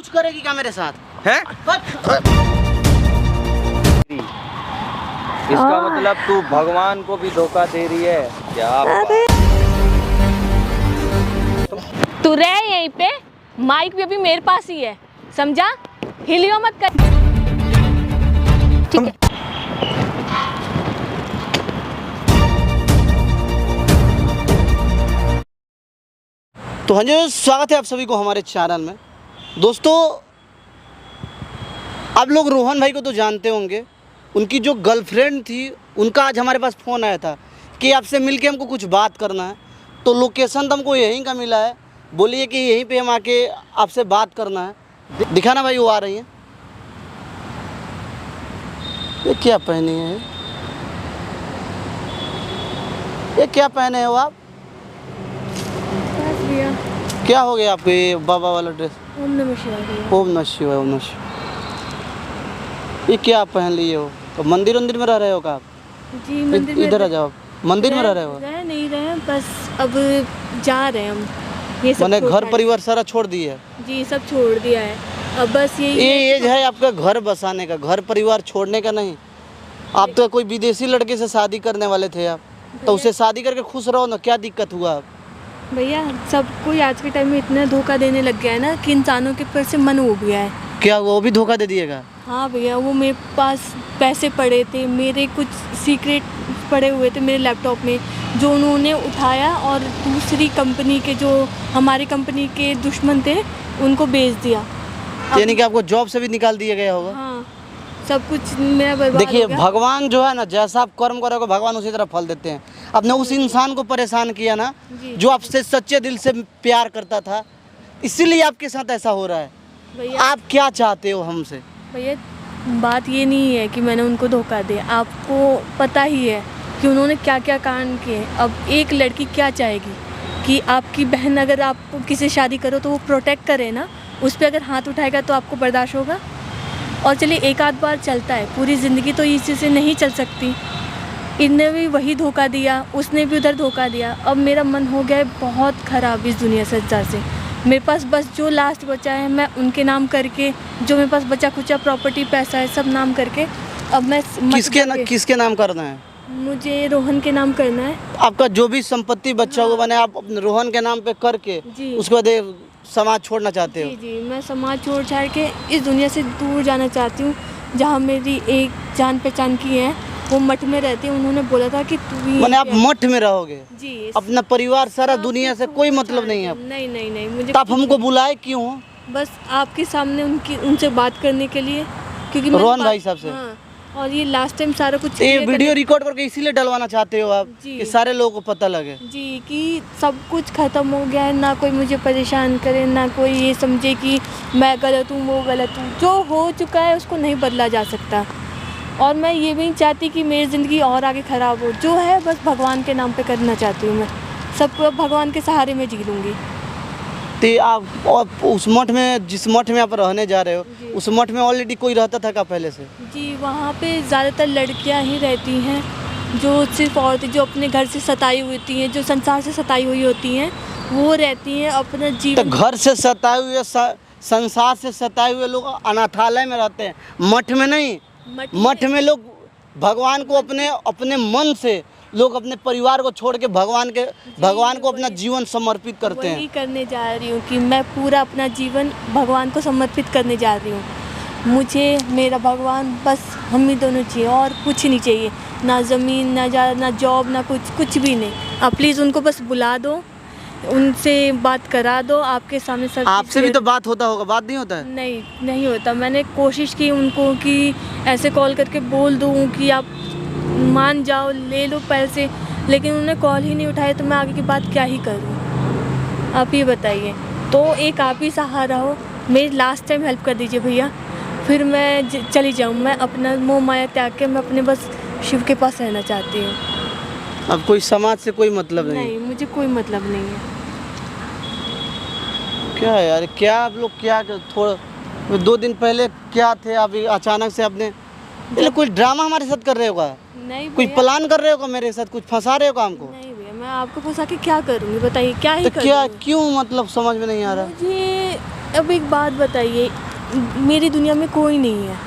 कुछ करेगी क्या मेरे साथ है? इसका मतलब तू भगवान को भी धोखा दे रही है क्या? तू रह यहीं पे, माइक भी अभी मेरे पास ही है, समझा? हिलियो मत कर। ठीक है। तो हाँ जी, स्वागत है आप सभी को हमारे चैनल में। दोस्तों, आप लोग रोहन भाई को तो जानते होंगे। उनकी जो गर्लफ्रेंड थी, उनका आज हमारे पास फ़ोन आया था कि आपसे मिलके हमको कुछ बात करना है। तो लोकेशन तो हमको यहीं का मिला है, बोलिए कि यहीं पे हम आके आपसे बात करना है। दिखाना भाई, वो आ रही हैं। ये क्या पहनी है? ये क्या पहने हो आप? क्या हो गया आपको ये बाबा वाला ड्रेस? ओम नमः शिवाय। ओम नमः शिवाय, ओम नमः शिवाय। ये क्या आप पहन लिए हो? तो मंदिर में रह रहे हो क्या आप? जी मंदिर में। इधर आ जाओ, मंदिर में रह रहे हो? रह नहीं रहे, बस अब जा रहे हैं हम। ये सब मैंने घर परिवार सारा छोड़ दिया है? जी सब छोड़ दिया है, अब बस ये एज है आपका घर बसाने का, घर परिवार छोड़ने का नहीं। आप तो कोई विदेशी लड़के से शादी करने वाले थे आप, तो उसे शादी करके खुश रहो ना, क्या दिक्कत हुआ आप? भैया सब कोई आज के टाइम में इतना धोखा देने लग गया है ना कि इंसानों के ऊपर से मन हो गया है। क्या वो भी धोखा दे दिएगा? हाँ भैया, वो मेरे पास पैसे पड़े थे, मेरे कुछ सीक्रेट पड़े हुए थे मेरे लैपटॉप में, जो उन्होंने उठाया और दूसरी कंपनी के, जो हमारी कंपनी के दुश्मन थे, उनको बेच दिया। यानी कि आपको जॉब से भी निकाल दिया गया होगा? हाँ, सब कुछ मेरा बर्बाद देखिए, हो गया। भगवान जो है ना, जैसा आप कर्म करोगे भगवान उसी तरह फल देते हैं। आपने उस इंसान को परेशान किया ना, जो आपसे सच्चे दिल से प्यार करता था, इसीलिए आपके साथ ऐसा हो रहा है। भैया आप क्या चाहते हो हमसे? भैया बात ये नहीं है कि मैंने उनको धोखा दिया, आपको पता ही है कि उन्होंने क्या क्या कांड किए। अब एक लड़की क्या चाहेगी कि आपकी बहन अगर आप किसी शादी करो तो वो प्रोटेक्ट करे ना, उस पर अगर हाथ उठाएगा तो आपको बर्दाश्त होगा? और चलिए एक आध बार चलता है, पूरी ज़िंदगी तो इसी से नहीं चल सकती। इनने भी वही धोखा दिया, उसने भी उधर धोखा दिया। अब मेरा मन हो गया है बहुत ख़राब इस दुनिया संसार से। मेरे पास बस जो लास्ट बचा है, मैं उनके नाम करके, जो मेरे पास बचा खुचा प्रॉपर्टी पैसा है सब नाम करके, अब मैं किसके नाम करना है? मुझे रोहन के नाम करना है। आपका जो भी संपत्ति बच्चा होगा बने, आप अपने रोहन के नाम पे करके उसके बाद समाज छोड़ना चाहते हो? जी जी, मैं समाज छोड़ छाड़ के इस दुनिया से दूर जाना चाहती हूँ। जहाँ मेरी एक जान पहचान की है, वो मठ में रहती है। उन्होंने बोला था कि तू भी माने आप मठ में रहोगे? जी, अपना परिवार सारा दुनिया से कोई मतलब नहीं है? नहीं नहीं नहीं, मुझे तो आप हमको बुलाए क्यों? बस आपके सामने उनसे बात करने के लिए, क्योंकि रोहन भाई साहब से? हाँ, और ये लास्ट टाइम सारा कुछ ये वीडियो रिकॉर्ड करके इसीलिए डलवाना चाहते हो आप कि सारे लोगों को पता लगे? जी, कि सब कुछ ख़त्म हो गया है, ना कोई मुझे परेशान करे, ना कोई ये समझे कि मैं गलत हूँ वो गलत हूँ। जो हो चुका है उसको नहीं बदला जा सकता, और मैं ये भी नहीं चाहती कि मेरी ज़िंदगी और आगे ख़राब हो। जो है बस भगवान के नाम पे करना चाहती हूँ मैं, सबको भगवान के सहारे में जी लूँगी। तो आप और उस मठ में, जिस मठ में आप रहने जा रहे हो, उस मठ में ऑलरेडी कोई रहता था क्या पहले से? जी, वहाँ पे ज़्यादातर लड़कियाँ ही रहती हैं, जो सिर्फ औरतें जो अपने घर से सताई हुई होती हैं, जो संसार से सताई हुई होती हैं, वो रहती हैं अपना जीवन। तो घर से सताए हुए, संसार से सताए हुए लोग अनाथालय में रहते हैं, मठ में नहीं। मठ में लोग भगवान को अपने मन से, लोग अपने परिवार को छोड़ के भगवान को अपना जीवन समर्पित करते हैं। वही करने जा रही हूँ कि मैं पूरा अपना जीवन भगवान को समर्पित करने जा रही हूँ। मुझे मेरा भगवान बस हम ही दोनों चाहिए, और कुछ नहीं चाहिए, ना ज़मीन, ना ज़्यादा, ना जॉब, ना कुछ भी नहीं। आप प्लीज़ उनको बस बुला दो, उनसे बात करा दो आपके सामने। सब आपसे भी तो बात होता होगा? बात नहीं होता है? नहीं नहीं होता। मैंने कोशिश की उनको कि ऐसे कॉल करके बोल दूँ कि आप मान जाओ, ले लो पैसे, लेकिन उन्होंने कॉल ही नहीं उठाया। तो मैं आगे की बात क्या ही करूँ, आप ही बताइए। तो एक आप ही सहारा हो, मेरी लास्ट टाइम हेल्प कर दीजिए भैया, फिर मैं चली जाऊँ। मैं अपना मोह माया त्याग के मैं अपने बस शिव के पास रहना चाहती हूँ। अब कोई समाज से कोई मतलब नहीं? मुझे कोई मतलब नहीं है। क्या है यार, क्या आप लोग क्या थोड़ा 2 दिन पहले क्या थे आप, अचानक से आपने कोई ड्रामा हमारे साथ कर रहे हो क्या? नहीं, कोई प्लान कर रहे हो क्या मेरे साथ? कुछ फंसा रहे हो क्या हमको? नहीं भैया, मैं आपको फंसा के क्या करूँगी बताइए, क्या ही तो क्या, क्यों, मतलब समझ में नहीं आ रहा। मुझे अब एक बात बताइए, मेरी दुनिया में कोई नहीं है,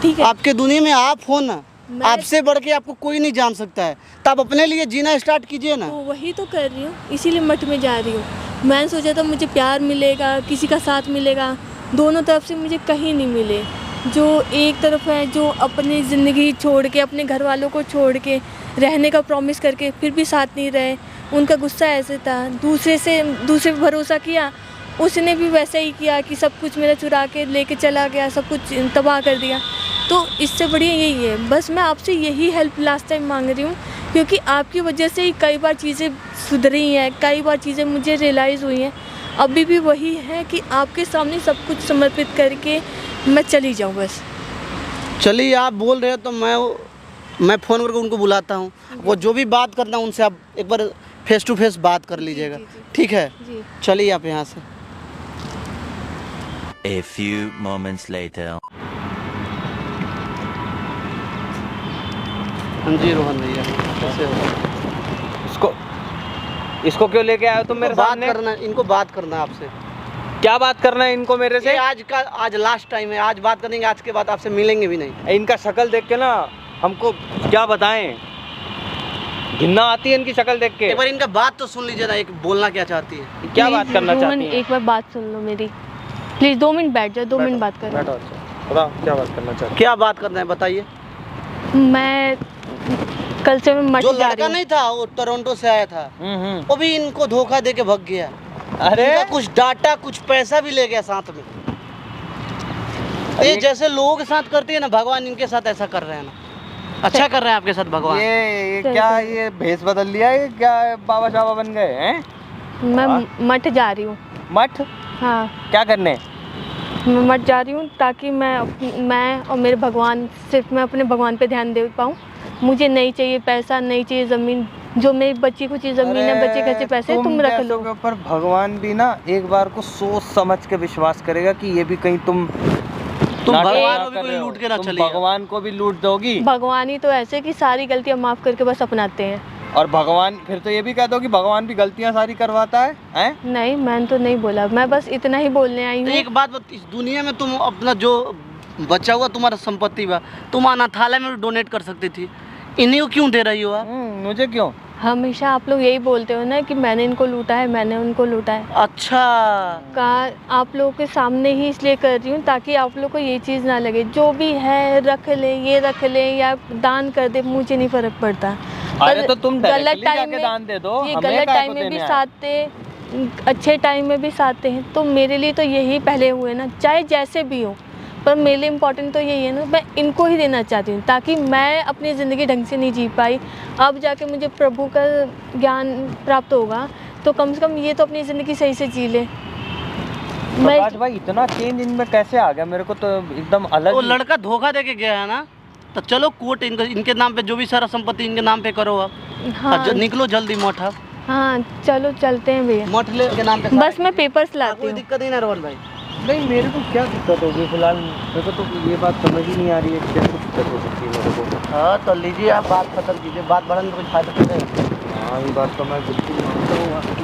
ठीक है? आपके दुनिया में आप हो ना, मैं- आपसे बढ़ के आपको कोई नहीं जान सकता है, तो आप अपने लिए जीना स्टार्ट कीजिए ना। तो वही तो कर रही हूँ, इसीलिए मठ में जा रही हूँ। मैंने सोचा था मुझे प्यार मिलेगा, किसी का साथ मिलेगा, दोनों तरफ से मुझे कहीं नहीं मिले। जो एक तरफ है जो अपनी ज़िंदगी छोड़ के, अपने घर वालों को छोड़ के, रहने का प्रॉमिस करके फिर भी साथ नहीं रहे, उनका गुस्सा ऐसे था। दूसरे पे भरोसा किया, उसने भी वैसे ही किया कि सब कुछ मेरा चुरा के लेके चला गया, सब कुछ तबाह कर दिया। तो इससे बढ़िया यही है, बस मैं आपसे यही हेल्प लास्ट टाइम मांग रही हूँ, क्योंकि आपकी वजह से ही कई बार चीज़ें सुधरी हैं, कई बार चीज़ें मुझे रियलाइज़ हुई हैं। अभी भी वही है कि आपके सामने सब कुछ समर्पित करके मैं चली जाऊँ बस। चलिए, आप बोल रहे हो तो मैं फ़ोन करके उनको बुलाता हूँ। वो जो भी बात करना उनसे आप एक बार फेस टू फेस बात कर लीजिएगा, जी। ठीक है? जी। चलिए आप यहाँ से। A few moments later. हाँ जी रोहन भैया, कैसे हो? इसको क्यों लेके आए हो तुम मेरे बात सामने? करना, इनको बात करना है आपसे। क्या बात करना है इनको मेरे से? ये आज लास्ट टाइम है, आज बात करेंगे, आज के बाद आपसे मिलेंगे भी नहीं। इनका शक्ल देख के ना हमको क्या बताएं, घिन्ना आती है इनकी शक्ल देख के। एक बार इनका बात तो सुन लीजिए ना, एक बोलना क्या चाहती है। क्या बात करना रोहन, चाहती है? एक बार बात सुन लो मेरी, प्लीज़ 2 मिनट बैठ जाओ, 2 मिनट बात करो। बैठो, अच्छा बताओ क्या बात करना चाहती क्या बात करना है बताइए। मैं कल से मैं मठ जो जा लड़का रही हूँ। नहीं था, वो टोरंटो से आया था, वो भी इनको धोखा दे के भग गया। अरे इनका कुछ डाटा, कुछ पैसा भी ले गया साथ में। ये जैसे लोगों के साथ करती है ना, भगवान इनके साथ ऐसा कर रहे हैं ना। अच्छा कर रहे हैं आपके साथ भगवान। ये क्या, ये भेष बदल लिया है क्या? बाबा शाबा बन गए हैं? मैं मठ जा रही हूँ। मठ हाँ, क्या करने? मैं मठ जा रही हूँ ताकि मैं और मेरे भगवान, सिर्फ मैं अपने भगवान पे ध्यान दे पाऊँ। मुझे नहीं चाहिए पैसा, नहीं चाहिए ज़मीन, जो मेरी बच्ची कुछ ज़मीन है, बच्चे खर्चे पैसे तुम रख लो। के ऊपर भगवान भी ना एक बार को सोच समझ के विश्वास करेगा कि ये भी कहीं तुम नाटक भगवान ना को भी कर कोई रहे हो। लूट के ना तुम चलिएगा। भगवान को भी लूट दोगी। भगवान ही तो ऐसे कि सारी गलतियाँ माफ़ करके बस अपनाते हैं। और भगवान फिर तो ये भी कह दो कि भगवान भी गलतियां सारी करवाता है, हैं? नहीं, मैंने तो नहीं बोला, मैं बस इतना ही बोलने आई तो हूँ। एक बात इस दुनिया में तुम अपना जो बचा हुआ तुम्हारा संपत्ति बा, तुम अनाथालय में भी डोनेट कर सकती थी, इन्हीं को क्यों दे रही हो आप? मुझे क्यों? हमेशा आप लोग यही बोलते हो ना कि मैंने इनको लूटा है, मैंने उनको लूटा है। अच्छा, आप लोगों के सामने ही इसलिए कर रही हूँ ताकि आप लोग को ये चीज़ ना लगे, जो भी है रख ले, ये रख ले या दान कर दे, मुझे नहीं फ़र्क पड़ता। अरे तो तुम गलत डायरेक्टली टाइम जाके में दान दे दो, ये हमें गलत काहे टाइम को में भी देने आए? साथ थे, अच्छे टाइम में भी साथ थे, तो मेरे लिए तो यही पहले हुए ना, चाहे जैसे भी हो। पर मेरे लिए इम्पोर्टेंट तो यही है ना, मैं इनको ही देना चाहती हूँ ताकि मैं अपनी ज़िंदगी ढंग से नहीं जी पाई, अब जाके मुझे प्रभु का ज्ञान प्राप्त होगा, तो कम से कम ये तो अपनी ज़िंदगी सही से जी ले। प्रकाश भाई इतना चेंज इनमें कैसे आ गया? मेरे को तो एकदम अलग वो ही- लड़का धोखा दे के गया है ना, तो चलो कोर्ट इनके नाम पे जो भी सारा संपत्ति इनके नाम पे करो आप। हाँ, निकलो जल्दी मठ आप। हाँ चलो चलते हैं भैया, मठ ले के नाम पे बस मैं पेपर्स लाती कोई हूँ। दिक्कत नहीं ना रोहन भाई। नहीं, मेरे को क्या दिक्कत होगी फिलहाल? मेरे को तो ये बात समझ ही नहीं आ रही है, कैसे दिक्कत हो सकती है मेरे को। हाँ तो लीजिए, आप बात खत्म कीजिए, बात बढ़ाने में कुछ फायदा नहीं है। हाँ, ये बात तो मैं बिल्कुल मानता हूँ आपकी।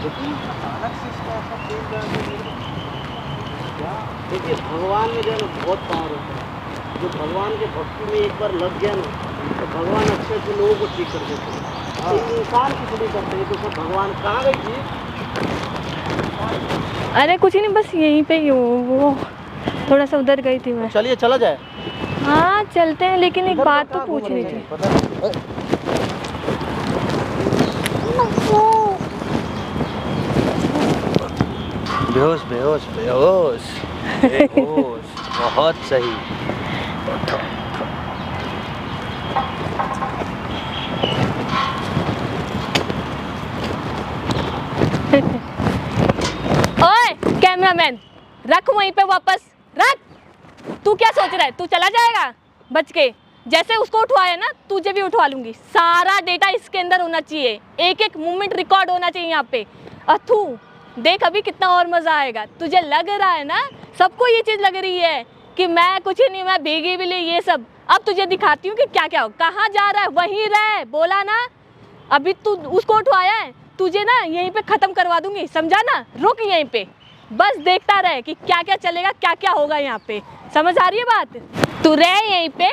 लेकिन अचानक से इसका ऐसा चेंज आ गया। क्या? देखिए, भगवान में जो है ना बहुत पावर होता है। जो भगवान के भक्ति में एक बार लग गया ना, तो भगवान अच्छे अच्छे लोगों को ठीक कर देते हैं। एक इंसान की थोड़ी करते हैं, तो सब भगवान कहाँ गई थी? अरे कुछ नहीं, बस यहीं पे ही हूँ, वो थोड़ा सा उधर गई थी मैं। चलिए चला जाए। हाँ चलते हैं, लेकिन एक बात तो पूछनी थी। बेहोश बेहोश बेहोश बेहोश, बहुत सही। ओए कैमरामैन, रख वहीं पे वापस रख। तू क्या सोच रहा है, तू चला जाएगा बच के? जैसे उसको उठवाया ना, तुझे भी उठवा लूंगी। सारा डेटा इसके अंदर होना चाहिए, एक एक मूवमेंट रिकॉर्ड होना चाहिए यहाँ पे। अथू देख अभी कितना और मजा आएगा। तुझे लग रहा है ना, सबको ये चीज लग रही है कि मैं कुछ नहीं, मैं भीगी भी नहीं, ये सब। अब तुझे दिखाती हूँ कि क्या क्या हो। कहाँ जा रहा है, वहीं रह, बोला ना। अभी तू उसको उठवाया है, तुझे ना यहीं पे ख़त्म करवा दूंगी, समझा ना। रुक यहीं पे, बस देखता रहे कि क्या क्या चलेगा, क्या क्या होगा यहाँ पे। समझ आ रही है बात? तू रह यहीं पे,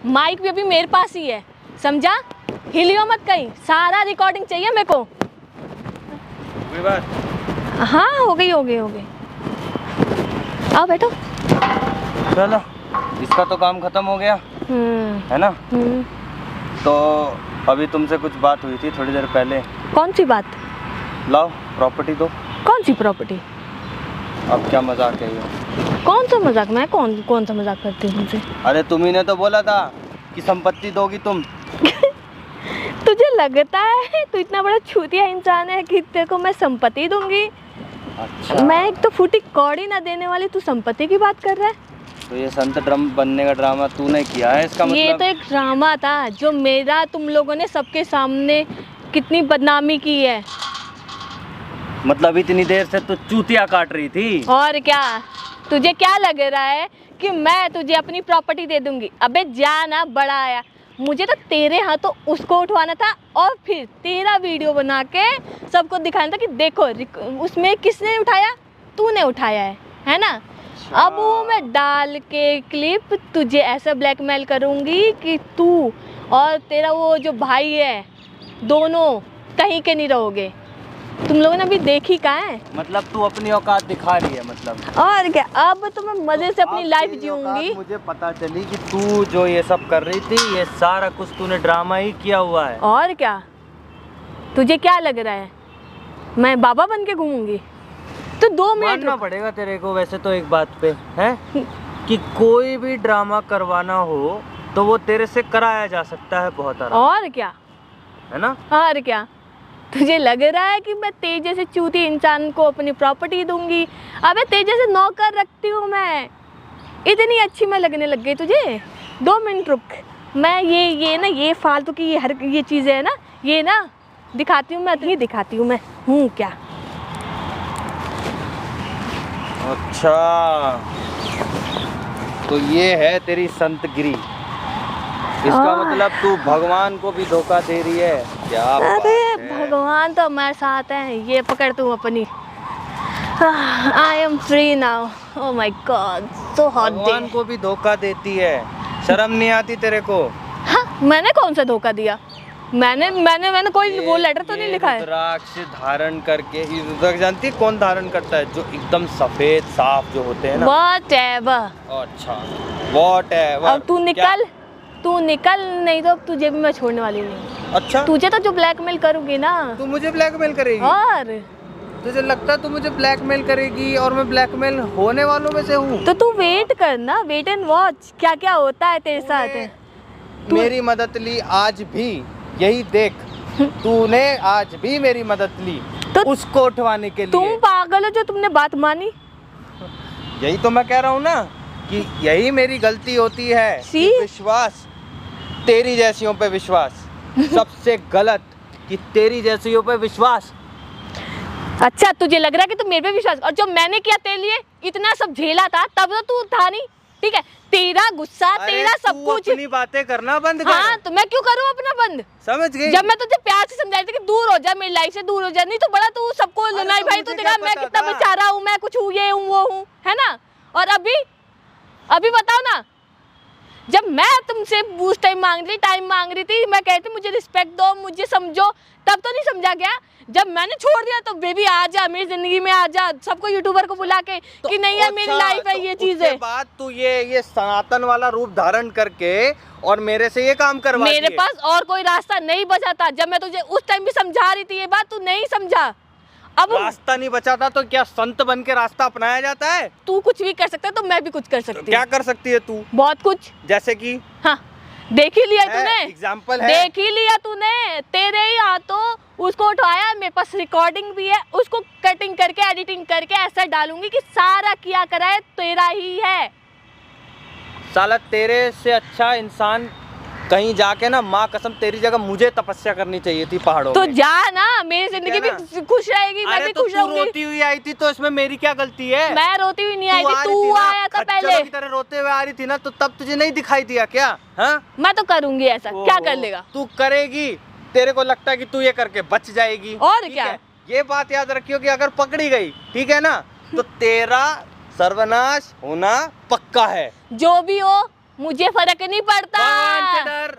माइक भी अभी मेरे पास ही है, समझा? हिलियो मत कहीं, सारा रिकॉर्डिंग चाहिए मेरे को। कोई बात? हाँ हो गई हो गई हो गई। आओ बैठो। चलो, इसका तो काम खत्म हो गया, है ना? तो अभी तुमसे कुछ बात हुई थी थोड़ी देर पहले। कौन सी बात? लाओ प्रॉपर्टी दो। कौन सी प्रॉपर्टी? अब क्या मजाक है ये? कौन सा मजाक? मैं कौन सा मजाक करती हूँ तुमसे? अरे तुम्ही ने तो बोला था कि संपत्ति दोगी तुम। तुझे लगता है तू इतना बड़ा छूतिया इंसान है कि तेरे को मैं संपत्ति दूंगी? अच्छा, मैं एक तो फूटी कौड़ी ना देने वाली, तू संपत्ति की बात कर रहा है? तो ये संत ड्रम बनने का ड्रामा तूने किया है, इसका ये मतलब? तो एक ड्रामा था जो मेरा तुम लोगों ने सबके सामने कितनी बदनामी की है। मतलब इतनी देर से तो चूतिया काट रही थी। और क्या? तुझे क्या लग रहा है कि मैं तुझे अपनी प्रॉपर्टी दे दूंगी? अबे जाना, बड़ा आया। मुझे तो तेरे हाथों उसको उठवाना था और फिर तेरा वीडियो बना के सबको दिखाना था कि देखो उसमें किसने उठाया, तूने उठाया है ना? अब वो मैं डाल के क्लिप तुझे ऐसा ब्लैकमेल करूंगी कि तू और तेरा वो जो भाई है दोनों कहीं के नहीं रहोगे। तुम लोगों ने अभी देखी कहाँ है? मतलब तू अपनी औकात दिखा रही है मतलब? और क्या, अब तो मैं मजे से अपनी अब लाइफ तेरी जीऊंगी। औकात मुझे पता चली कि तू जो ये सब कर रही थी, ये सारा कुछ तूने ड्रामा ही किया हुआ है। और क्या? तुझे क्या लग रहा है मैं बाबा बन के घूमूंगी? तो 2 मिनट मानना पड़ेगा तेरे को वैसे तो एक बात पे है कि कोई भी ड्रामा करवाना हो तो वो तेरे से कराया जा सकता है बहुत आराम, और क्या, है ना? और क्या? तुझे लग रहा है कि मैं तेजे से चूती इंसान को अपनी प्रॉपर्टी दूंगी? अबे तेजे से नौकर रखती हूँ मैं, इतनी अच्छी मैं लगने लग गई तुझे? 2 मिनट रुक, मैं ये ना ये फालतू की ये चीज़ें है ना, ये ना दिखाती हूँ मैं, इतनी दिखाती हूँ मैं हूँ क्या। अच्छा, तो ये है तेरी संतगिरी। इसका मतलब तू भगवान को भी धोखा दे रही है। क्या बात अरे है? भगवान तो हमारे साथ है। ये पकड़ तू अपनी। I am free now. Oh my God, so hot day. भगवान को भी धोखा देती है, शर्म नहीं आती तेरे को? हाँ, मैंने कौन सा धोखा दिया? मैंने कोई वो लेटर तो नहीं लिखा है। रुद्राक्ष धारण करके, ये रुद्राक्ष जानती है कौन धारण करता है? जो एकदम सफेद साफ जो होते हैं ना। Whatever। अच्छा, whatever। अब तू निकल, नहीं तो अब तुझे भी मैं छोड़ने वाली नहीं। अच्छा, तुझे तो जो ब्लैकमेल करूंगी ना। तू मुझे ब्लैकमेल करेगी? और तुझे लगता है तू मुझे ब्लैकमेल करेगी और मैं ब्लैकमेल होने वालों में से हूँ? तो तू वेट करना, वेट एंड वॉच क्या क्या होता है तेरे साथ। मेरी मदद ली आज भी, यही देख, तूने आज भी मेरी मदद ली तो उसको उठवाने के लिए। तुम पागल हो जो तुमने बात मानी। यही तो मैं कह रहा हूँ ना कि यही मेरी गलती होती है कि विश्वास, तेरी जैसियों पे विश्वास सबसे गलत, कि तेरी जैसियों पे विश्वास। अच्छा, तुझे लग रहा है कि तू मेरे पे विश्वास, और जो मैंने किया तेरे लिए इतना सब झेला था तब तो तू था नहीं, ठीक है? तेरा गुस्सा, तेरा सब कुछ। अपनी बातें करना बंद कर। हाँ, तो मैं क्यों करूँ अपना बंद? समझ गई? जब मैं तुझे प्यार से समझाई थी कि दूर हो जा मेरी लाइफ से, दूर हो जा, नहीं तो बड़ा तू सबको लुनाई भाई, तू देखा मैं कितना बेचारा हूँ, मैं कुछ हूँ, ये हूँ वो हूँ, है ना? और अभी बताओ ना, जब मैं तुमसे उस टाइम मांग रही थी, मैं कहती मुझे रिस्पेक्ट दो, मुझे समझो, तब तो नहीं समझा गया? जब मैंने छोड़ दिया तो बेबी आ जा मेरी जिंदगी में, आ जा, सबको यूट्यूबर को बुला के तो कि नहीं यार मेरी लाइफ है, ये चीज है। बात तू ये सनातन वाला रूप धारण करके और मेरे से ये काम करवा मेरे पास और कोई रास्ता नहीं बचा था। जब मैं तुझे उस टाइम भी समझा रही थी ये बात, तू नहीं समझा। अब रास्ता नहीं बचा था तो क्या संत बन के रास्ता अपनाया जाता है? तू कुछ भी कर सकता है तो मैं भी कुछ कर सकती हूँ। क्या कर सकती है तू? बहुत कुछ। जैसे कि? हाँ, देख ही लिया तूने, एग्जाम्पल है, देख ही लिया तूने। तेरे ही हाथों उसको उठाया, मेरे पास रिकॉर्डिंग भी है, उसको कटिंग करके एडिटिंग करके ऐसा डालूंगी कि सारा किया करा है तेरा ही है। साला तेरे से अच्छा इंसान कहीं जाके ना, माँ कसम तेरी जगह मुझे तपस्या करनी चाहिए थी पहाड़ों तो में। जा ना, मेरी जिंदगी भी खुश रहेगी, मैं भी खुश रहूंगी। रोती हुई आई थी तो इसमें मेरी क्या गलती है? मैं रोती हुई नहीं आई थी, तू आया था पहले। की तरह रोते हुए आ रही थी ना, तो तब तुझे नहीं दिखाई दिया क्या? हाँ, मैं तो करूंगी ऐसा, क्या कर लेगा? तू करेगी, तेरे को लगता है कि तू ये करके बच जाएगी। और ठीक क्या? है? ये बात याद रखियो कि अगर पकड़ी गई, ठीक है ना, तो तेरा सर्वनाश होना पक्का है। जो भी हो मुझे फर्क नहीं पड़ता। भगवान से डर,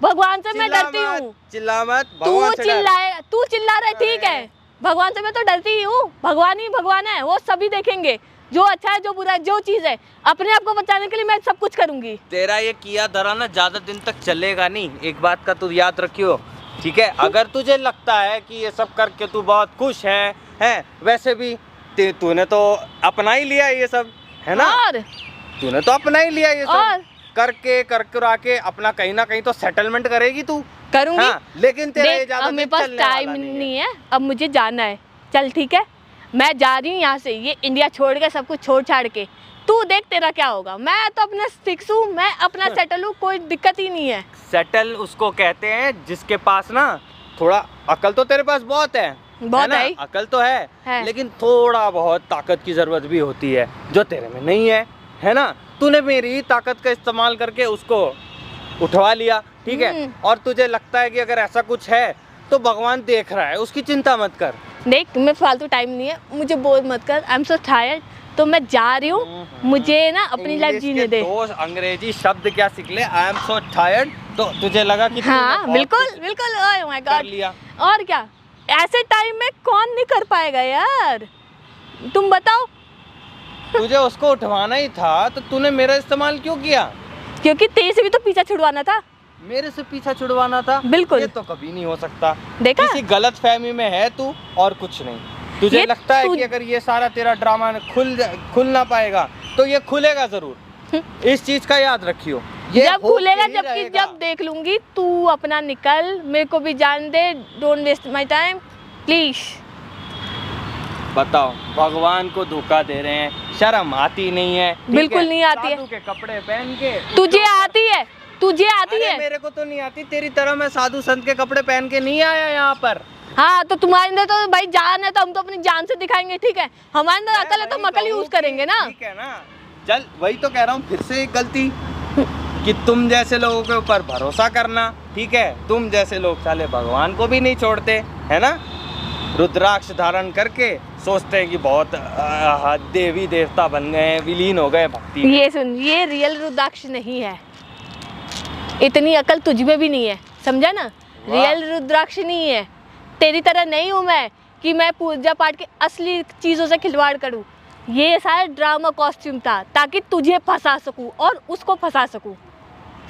भगवान से मैं चिल्ला डरती मत, हूँ। चिल्ला मत, तू भगवान से डर। तू चिल्ला रहा है, ठीक है। भगवान से मैं तो डरती ही हूँ। भगवान ही भगवान है, वो सभी देखेंगे जो अच्छा है जो बुरा है, जो चीज है। अपने आप को बचाने के लिए मैं सब कुछ करूंगी। तेरा ये किया धरा ना ज्यादा दिन तक चलेगा नहीं, एक बात का तू याद रखियो, ठीक है? अगर तुझे लगता है कि ये सब करके तू बहुत खुश है वैसे भी तूने तो अपना ही लिया ये सब, है ना? और तूने तो अपना ही लिया ये सब। और करके के अपना कहीं ना कहीं तो सेटलमेंट करेगी तू। करूंगी। हाँ, लेकिन तेरा ये देख, ज्यादा अब मेरे दिन पास चलने वाला टाइम नहीं है, अब मुझे जाना है। चल ठीक है, मैं जा रही हूँ यहाँ से, ये इंडिया छोड़ के, सब कुछ छोड़ छाड़ के। तू देख तेरा क्या होगा। मैं तो अपना फिक्स हूँ, मैं अपना सेटल हूँ, कोई दिक्कत ही नहीं है। सेटल उसको कहते हैं जिसके पास ना थोड़ा अकल, तो तेरे पास बहुत है बहुत ना? है। अकल तो है, लेकिन लेकिन थोड़ा बहुत ताकत की जरूरत भी होती है जो तेरे में नहीं है ना? तूने मेरी ताकत का इस्तेमाल करके उसको उठवा लिया, ठीक है? और तुझे लगता है कि अगर ऐसा कुछ है तो भगवान देख रहा है, उसकी चिंता मत कर। देख, मैं फालतू टाइम नहीं है, मुझे बोर मत कर। आई एम सो टायर्ड, तो मैं जा रही हूँ। मुझे ना अपनी लाइफ इंग्लिश जीने के दे। दो अंग्रेजी शब्द क्या सीख ले, आई एम सो टायर्ड, तो तुझे लगा कि तूने हाँ बहुत बिल्कुल कुछ बिल्कुल। ओह माय कर गॉड। लिया। और क्या, ऐसे टाइम में कौन नहीं कर पाएगा यार, तुम बताओ। तुझे उसको उठवाना ही था तो तूने मेरा इस्तेमाल क्यों किया? क्योंकि तेरे से भी तो पीछा छुड़वाना था। मेरे से पीछा छुड़वाना था? बिल्कुल। ये तो कभी नहीं हो सकता। देखा? किसी गलत फहमी में है तू और कुछ नहीं। तुझे ये लगता है तू- कि अगर ये सारा तेरा ड्रामा खुल ना पाएगा तो ये खुलेगा जरूर। इस चीज का याद रखियो, ये जब होते खुलेगा, ही जबकि रहेगा। जब देख लूंगी। तू अपना निकल, मेरे को भी जान दे। Don't waste my time please. बताओ, भगवान को धोखा दे रहे हैं, शर्म आती नहीं है? ठीक बिल्कुल है? नहीं आती है। साधु के कपड़े पहन के तुझे आती है, तुझे आती अरे है। मेरे को तो नहीं आती, तेरी तरह मैं साधु संत के कपड़े पहन के नहीं आया यहाँ पर। हाँ तो तुम्हारे अंदर तो भाई जान है, तो हम तो अपनी जान से दिखाएंगे, ठीक है? हमारे अंदर अकल है तो हम अकल यूज करेंगे ना। ठीक है ना? चल, वही तो कह रहा हूँ, फिर से एक गलती कि तुम जैसे लोगों के ऊपर भरोसा करना, ठीक है? तुम जैसे लोग साले भगवान को भी नहीं छोड़ते, है ना? रुद्राक्ष धारण करके सोचते हैं कि बहुत देवी देवता बन गए हैं, विलीन हो गए भक्ति में। ये सुन, ये रियल रुद्राक्ष नहीं है। इतनी अकल तुझ में भी नहीं है, समझा ना? रियल रुद्राक्ष नहीं है। तेरी तरह नहीं हूँ मैं कि मैं पूजा पाठ की असली चीज़ों से खिलवाड़ करूँ। ये सारा ड्रामा कॉस्ट्यूम था ताकि तुझे फंसा सकूँ और उसको फंसा सकूँ,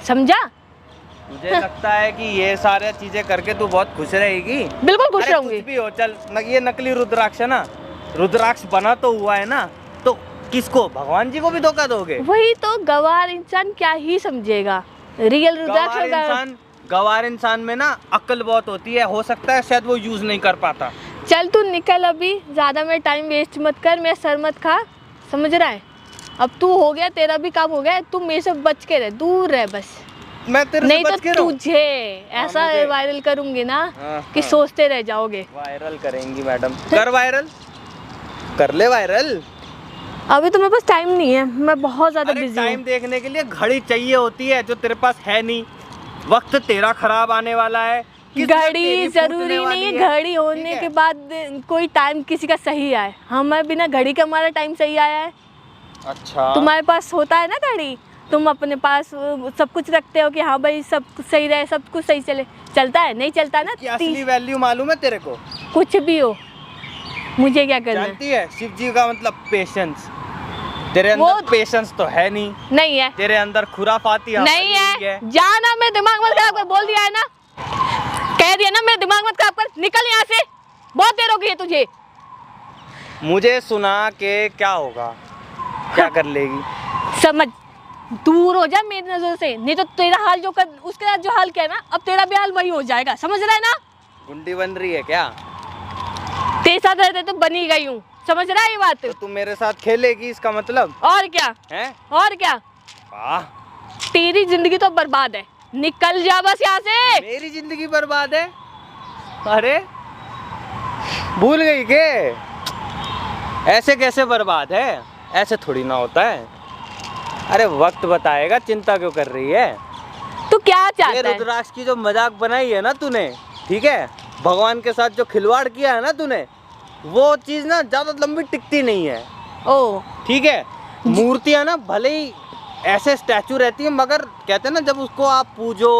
समझा? मुझे लगता है कि ये सारी चीजें करके तू बहुत खुश रहेगी। बिल्कुल खुश अरे रहूंगी। कुछ भी हो, चल ये नकली रुद्राक्ष है ना, रुद्राक्ष बना तो हुआ है ना, तो किसको, भगवान जी को भी धोखा दोगे? वही तो, गवार इंसान क्या ही समझेगा रियल रुद्राक्ष। गवार इंसान में ना अक्ल बहुत होती है, हो सकता है शायद वो यूज नहीं कर पाता। चल तू निकल अभी, ज़्यादा मेरा टाइम वेस्ट मत कर, मेरा सर मत खा, समझ रहा है? अब तू हो गया, तेरा भी काम हो गया, तू मेरे से बच के रह, दूर रह बस। मैं तेरे नहीं से तो बच के रहूं? तुझे ऐसा मुझे- वायरल करूंगी ना हाँ, कि हाँ। सोचते रह जाओगे। वायरल करेंगी मैडम? कर वायरल, कर ले वायरल। अभी तो मेरे पास टाइम नहीं है, मैं बहुत ज़्यादा अरे बिजी टाइम हूँ। देखने के लिए घड़ी चाहिए होती है, जो तेरे पास है नहीं। वक्त तेरा खराब आने वाला है, किस्मत घड़ी तेरी जरूरी फूटने नहीं वाली है, है, घड़ी होने ठीक के है? बाद कोई टाइम किसी का सही आए। हमें बिना घड़ी के हमारा टाइम सही आया है। अच्छा, तुम्हारे पास होता है ना घड़ी, तुम अपने पास सब कुछ रखते हो कि हाँ भाई सब कुछ सही रहे, सब कुछ सही चले। चलता है? नहीं चलता ना। कि असली वैल्यू मालूम है तेरे को? कुछ भी हो, मुझे क्या करना है? जानती है शिव जी का मतलब पेशेंस? तेरे वो- अंदर पेशेंस तो है नहीं, नहीं है, तेरे अंदर खुराफाती नहीं भरी हुई है। जाना, मेरे दिमाग मत खराब कर, बोल दिया है ना, कह दिया ना, मेरे दिमाग मत खराब कर, निकल यहाँ से, बहुत देर हो गई है तुझे। मुझे सुना के क्या होगा, क्या कर लेगी? समझ, दूर हो जा मेरी नजर से, नहीं तो तेरा हाल जो कर, उसके साथ जो हाल किया ना, अब तेरा भी हाल वही हो जाएगा, समझ रहा है ना? गुंडी बन रही है क्या? तेरे साथ रहते तो बनी गई हूँ, समझ रहा है ये बात? तो तू मेरे साथ खेलेगी इसका मतलब और क्या, है? और क्या? वाह, तेरी जिंदगी तो बर्बाद है, निकल जा बस यहाँ से। मेरी जिंदगी बर्बाद है? अरे भूल गई के? ऐसे कैसे बर्बाद है? ऐसे थोड़ी ना होता है। अरे वक्त बताएगा, चिंता क्यों कर रही है? तू क्या ये चाहता है? रुद्राक्ष की जो मजाक बनाई है ना तूने, ठीक है, भगवान के साथ जो खिलवाड़ किया है ना तूने, वो चीज ना ज्यादा लंबी टिकती नहीं है। ओ ठीक है, मूर्तियां ना भले ही ऐसे स्टैचू रहती है, मगर कहते हैं ना जब उसको आप पूजो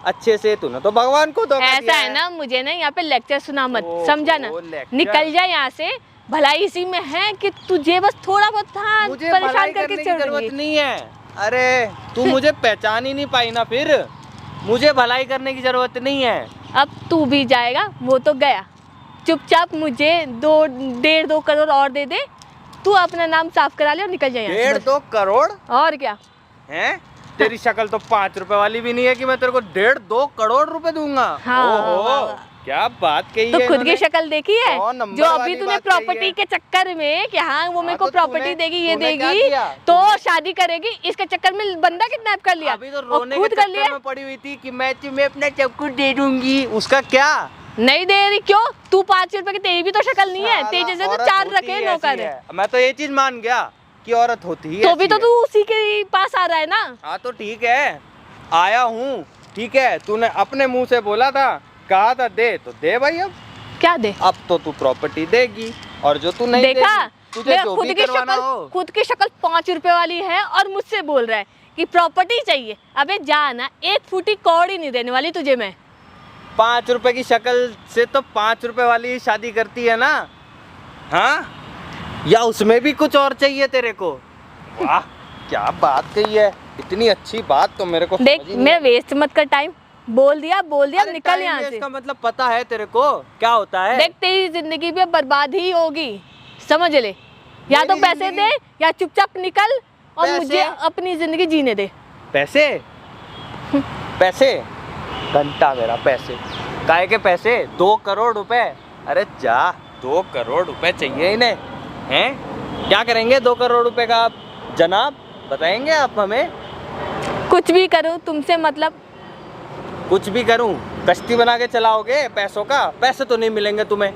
अच्छे से, तूने तो भगवान को धोखा ऐसा दिया है ना, मुझे ना यहाँ पे लेक्चर सुना मत, ओहो, समझा ना। लेक्चर। निकल जा यहाँ से, भलाई इसी में है कि तुझे बस थोड़ा बहुत था मुझे परेशान भलाई करके करने की चल जरूरत रही। नहीं है। अरे तू मुझे पहचान ही नहीं पाई ना, फिर मुझे भलाई करने की जरूरत नहीं है। अब तू भी जाएगा, वो तो गया, चुपचाप मुझे 1.5-2 करोड़ और दे दे, तू अपना नाम साफ करा ले और निकल जाए यहाँ से 1.5-2 करोड़ बस। और क्या। हैं? तेरी शक्ल तो 5 रुपए वाली भी नहीं है कि मैं तेरे को 1.5-2 करोड़ रुपए दूंगा। हाँ, ओहो, वाह। क्या बात कही तो है खुद की इन्होंने। शक्ल देखी है, 100 नंबर जो अभी वाली तूने बात कही प्रॉपर्टी है। के चक्कर में कि हाँ वो मेरे को तो प्रॉपर्टी तूने- देगी, ये तूने क्या देगी, किया? तो शादी करेगी, इसके चक्कर में बंदा किडनैप कर लिया अभी तो और रोने खुद के कर लिया। चक्कर में पड़ी हुई थी कि मैं तुम्हें अपना सब कुछ दे दूंगी। उसका क्या? नहीं दे रही क्यों? तू 5 रुपए की, तेरी भी तो शक्ल नहीं है, साला तेरे जैसे तो औरत 4 होती रखे ही नौकर ऐसी है। मैं तो ये चीज मान गया कि औरत होती ही तो भी ऐसी तो है। तू उसी के पास आ रहा है ना। हाँ तो ठीक है, आया हूँ, ठीक है, तूने अपने मुंह से बोला था, कहा था दे तो दे भाई। अब क्या दे? अब तो तू प्रॉपर्टी देगी, और जो तू नहीं देखा, देगी, तुझे मेरा जो खुद भी की करवाना शक्ल, हो। खुद की शक्ल 5 रुपए वाली है और मुझसे बोल रहा है कि प्रॉपर्टी चाहिए। अबे जा ना, 1 फूटी कौड़ी नहीं देने वाली तुझे मैं। 5 रुपए की शक्ल से तो 5 रुपए वाली ही शादी करती है ना, हाँ? या उसमें भी कुछ और चाहिए तेरे को? वाह, क्या बात कही है, इतनी अच्छी बात तो मेरे को देख, समझ ही नहीं मेरा वेस्ट मत कर टाइम। बोल दिया, अरे निकल time यहाँ waste से। का मतलब पता है तेरे को क्या होता है? देख, तेरी जिंदगी भी अब बर्बाद ही होगी, समझ ले। या तो मेरी पैसे दे या चुपचाप निकल और पैसे? मुझे अपनी जिंदगी जीने दे। पैसे? पैसे? घंटा मेरा पैसे, काहे के पैसे? 2 करोड़ रुपए? अरे जा, 2 करोड़ रुपए चाहिए इन्हें, हैं? क्या करेंगे 2 करोड़ रुपए का आप जनाब, बताएंगे आप हमें? कुछ भी करूँ तुमसे मतलब। कुछ भी करूं? कश्ती बना के चलाओगे पैसों का? पैसे तो नहीं मिलेंगे तुम्हें,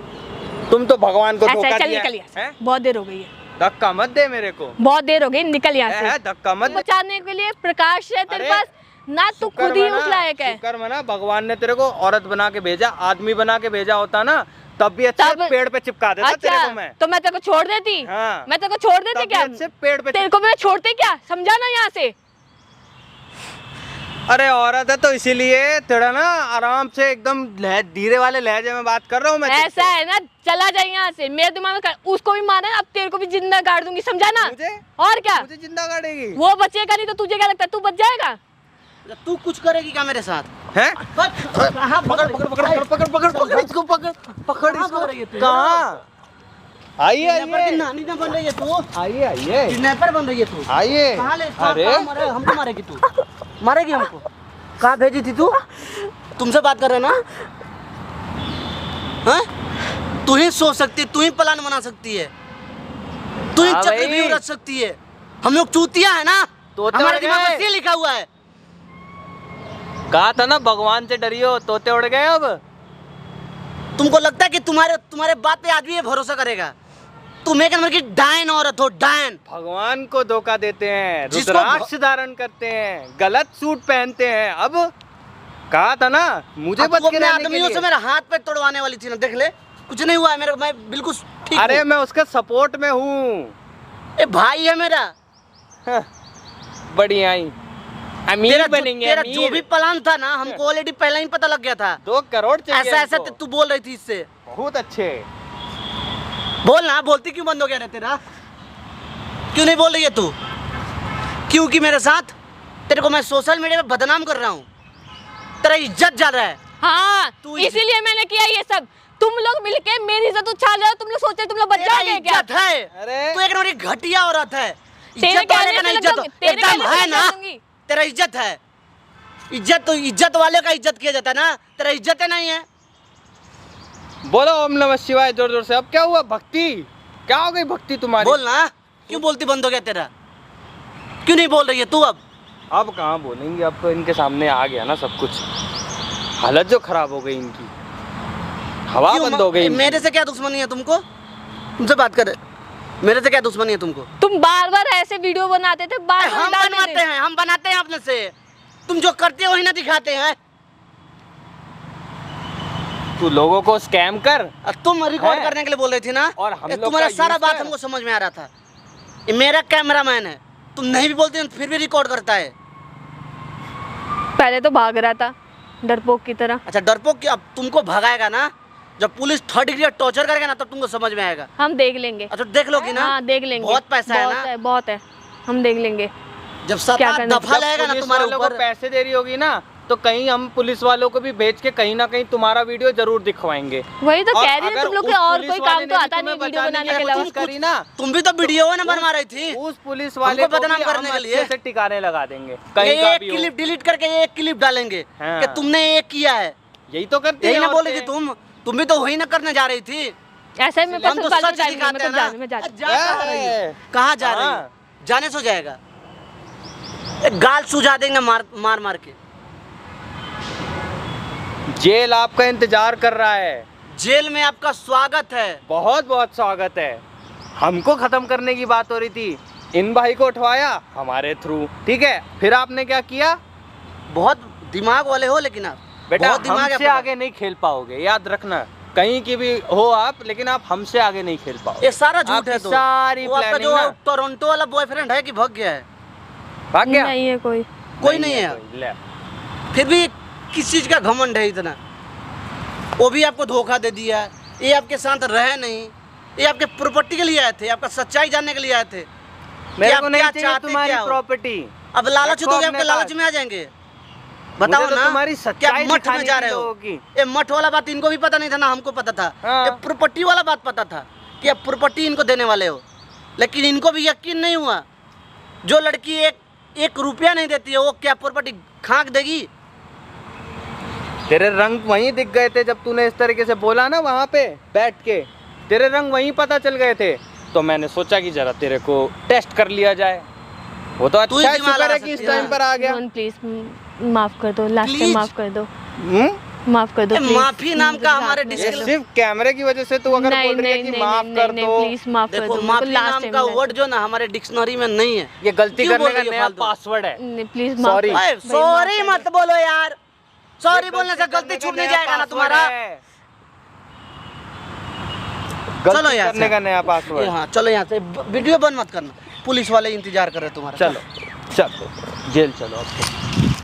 तुम तो भगवान को ऐसा धोखा है, चल दिया निकल है। यहाँ से। हैं? बहुत देर हो गई है, धक्का मत दे मेरे को। बहुत देर हो गई, निकल यहाँ से। धक्का मत दे। बचाने के लिए प्रकाश है तेरे अरे, पास ना, तू शुक्र खुद ही मना, उस लायक है। शुक्र मना, भगवान ने तेरे को औरत बना के भेजा, आदमी बना के भेजा होता ना, तब भी अच्छे तब- पेड़ पे चिपका देता तेरे को मैं। तो मैं तेरे को छोड़ देती? हाँ। मैं तेरे को छोड़ देती तब भी क्या? अच्छे पेड़ पे तेरे को मैं छोड़ते क्या? समझा ना यहाँ से। अरे औरत है तो इसीलिए थोड़ा ना आराम से एकदम धीरे वाले लहजे में बात कर रहा हूँ मैं ऐसा तुझसे। है ना, चला जाए यहाँ से। मेरे दिमाग में उसको भी मारा है, अब तेरे को भी जिंदा गाड़ दूंगी, समझा ना? मुझे? और क्या? मुझे जिंदा गाड़ेगी? वो बचेगा नहीं तो तुझे क्या लगता है तू बच जाएगा? तू कुछ करेगी क्या मेरे साथ? हैं? कहाँ पकड़ पकड़ पकड़ पकड़ पकड़ पकड़ इसको पकड़ पकड़ इसको। कहाँ? आइए किडनैपर की आइए नानी ना बन रही है तू। आइए आइए किडनैपर बन रही है तू। आइए। कहाँ ले अरे कहाँ मारे हमको मारेगी तू? मारेगी हमको? कहाँ भेजी थी तू? तुमसे बात कर रहे ना? हाँ? तू ही सोच सकती है, तू ही प्लान बना सकती है, तू ही हाँ चक्र भाई। भी रच सकती है। हम लोग चूतिया है ना, तोते हमारे उड़ दिमाग में गए। ये लिखा हुआ है। कहा था ना भगवान से डरियो, तोते उड़ गए अब। तुमको लगता है कि तुम्हारे बात पे आदमी ये भरोसा करेगा? तुम एक नंबर की डायन औरत हो, डायन। भगवान को धोखा देते हैं, जिसको रुद्राक्ष धारण करते हैं, गलत सूट पहनते हैं। अब कहा था ना मुझे अब बच तू के अपने रहने के आदमियों से लिए। मेरा हाथ पे तोड़वाने वाली थी ना, देख ले, कुछ नहीं हुआ है मेरे, मैं बिल्कुल ठीक अरे हूँ। मैं उसके सपोर्ट में हूँ। ए भाई है मेरा। बढ़िया ही अमीर बनेंगे, तेरा अमीर। जो भी प्लान था ना, हमको ऑलरेडी पहले ही पता लग गया था। 2 करोड़ चाहिए ऐसा ऐसा इनको। तू बोल रही थी इससे। बहुत अच्छे। बोल ना, बोलती क्यों बंद हो गया रे तेरा? क्यों नहीं बोल रही है तू? क्योंकि मेरे साथ तेरे को मैं सोशल मीडिया पे बदनाम कर रहा हूँ, तेरा इज्जत जा रहा है। हाँ, तू इसीलिए मैंने किया ये सब। तुम लोग मिलके मेरी इज्जत उछाल रहे हो, तुम लोग सोच रहे हो तुम लोग बच तेरा जाओगे क्या? इज्जत है। अरे। तू एक नंबर की घटिया औरत है। तेरे इज्जत वाले कहने का ना से इज्जत लग जाऊंगी, तेरे एकदम कहने से है लग ना, जाऊंगी। तेरा इज्जत है। इज्जत तो इज्जत वाले का इज्जत किया जाता है ना, तेरा इज्जत है नहीं है। बोलो ओम नमः शिवाय जोर जोर से। अब क्या हुआ? भक्ति क्या हो गई? भक्ति तुम्हारी? बोल ना, क्यों बोलती बंद हो गया तेरा? क्यों नहीं बोल रही है तू अब? अब कहाँ बोलेंगे, अब तो इनके सामने आ गया ना सब कुछ। हालत जो खराब हो गई इनकी, हवा क्यों बंद हो गई। मेरे से क्या दुश्मनी है तुमको? तुमसे बात कर, मेरे से क्या दुश्मनी है तुमको? तुम बार बार ऐसे वीडियो बनाते थे, बार बार हम डालते बनवाते थे। हैं, हम बनाते हैं अपने से। तुम जो करते हो वही ना दिखाते हैं। तू लोगों को स्कैम कर। तुम रिकॉर्ड है? करने के लिए बोल रही थी ना, और हम लोग तुम्हारा का सारा यूज बात कर। हमको समझ में आ रहा था। ये मेरा कैमरामैन है, तुम नहीं भी बोलती हो फिर भी रिकॉर्ड करता है। पहले तो भाग रहा था डरपोक की तरह। अच्छा डरपोक की, अब तुमको भगाएगा ना, जब पुलिस 3rd डिग्री टॉर्चर करेगा ना तब तुमको समझ में आएगा। हम देख लेंगे। अच्छा देख लोगी ना, हाँ देख लेंगे। बहुत पैसा है बहुत ना, बहुत है, हम देख लेंगे। जब क्या 7-8 करना? दफा जब लगेगा ना पुलिस तुम्हारे वालों को ऊपर। पैसे दे रही होगी ना, तो कहीं हम पुलिस वालों को भी भेज के कहीं ना कहीं तुम्हारा वीडियो जरूर दिखवाएंगे। वही तो और कह रही है, अगर तुम लोग उस के और पुलिस कोई वाले काम ने तो भी आता नहीं तुम्हें वीडियो बचाने बनाने की के अलावा। कोशिश करी ना, तुम भी तो वीडियो है ना बनवा रही थी, उस पुलिस वाले हमको को भी बदनाम हम करने के लिए। अच्छे से टिकाने लगा देंगे। ये कहीं का एक भी हो। क्लिप डिलीट करके एक क्लिप डालेंगे हाँ। कि तुमने ये किया है। यही तो करते यही हैं ना बोल औरतें। रही थी तुम भी तो वही ना करने जा रही थी। ऐसा ही मैं हम तो फालतू सच टाइम दिखाते हैं ना। मैं जाती जा कहाँ रही हो? कहाँ जा रही हो? हाँ। जाने से हो जाएगा, एक गाल सुझा देंगे मार मार मार के। जेल आपका इंतजार कर रहा है, जेल में आपका स्वागत है। बहुत बहुत स्वागत है। हमको खत्म करने की बात हो रही थी, इन भाई को उठवाया हमारे थ्रू, ठीक है। फिर आपने क्या किया? बहुत दिमाग वाले हो, लेकिन आप बेटा बहुत दिमाग है हमसे आपके आगे नहीं खेल पाओगे, याद रखना। कहीं की भी हो आप, लेकिन आप हमसे आगे नहीं खेल पास। पाओगे। ये सारा झूठ आपकी है। तो सारी वो आपका प्लानिंग जो ना टोरंटो वाला बॉयफ्रेंड है कि भाग गया है? भाग गया? नहीं है कोई। कोई नहीं है। कोई, ले। फिर भी किस चीज का घमंड है इतना? वो भी आपको धोखा दे दिया। ये आपके साथ रहे नहीं, ये आपके प्रॉपर्टी के लिए आए थे, आपका सच्चाई जानने के लिए आए थे। मेरे आप को नहीं क्या चाहिए चाहते, तुम्हारी क्या हो? प्रॉपर्टी। अब लालच रखो दोगे, अपने आपके लालच पास। में आ जाएंगे। बताओ मुझे तो ना, तुम्हारी क्या सच्चाई मठ में दिखानी जा थी रहे हो? लोगों की। ये मठ वाला बात इनको भी पता नहीं था ना, हमको पता था। हाँ। ये प्रॉपर्टी वाला बात पता था कि आप प्रॉपर्टी इनको देने वाले हो, लेकिन इनको भी यकीन नहीं हुआ। जो लड़की एक रुपया नहीं देती है, वो क्या प्रॉपर्टी खाक देगी? तेरे रंग वहीं दिख गए थे जब तूने इस तरीके से बोला ना, वहाँ पे बैठ के तेरे रंग वहीं पता चल गए थे। तो मैंने सोचा कि जरा तेरे को टेस्ट कर लिया जाए। वो तो तू ही अच्छा है, दिमाग शुक्र है लगा कि इस सकती है। टाइम पर आ गया। रोहन प्लीज माफ कर दो, लास्ट टाइम Please। माफ कर दो, हम्म? माफ कर दो ए, please। माफी नाम का हमारे मुझे ये रात में- सिर्फ कैमरे की वजह से तू अगर नहीं बोल रही है नहीं कि नहीं माफ कर नहीं दो। प्लीज माफ कर देखो दो। माफी नाम का वर्ड जो ना हमारे डिक्शनरी में नहीं है। ये गलती क्यों बोल करने का रही है नया फालतू? पासवर्ड है। Please Sorry। सॉरी मत बोलो यार, सॉरी ये बोलने से गलती गलती करने छूट का नहीं नया जाएगा ना password तुम्हारा। है। चलो गलती यहाँ करने से। का नया पासवर्ड। हाँ चलो यहाँ से, वीडियो बंद मत करना, पुलिस वाले इंतजार कर रहे हैं तुम्हारा। चलो चलो जेल चलो अब।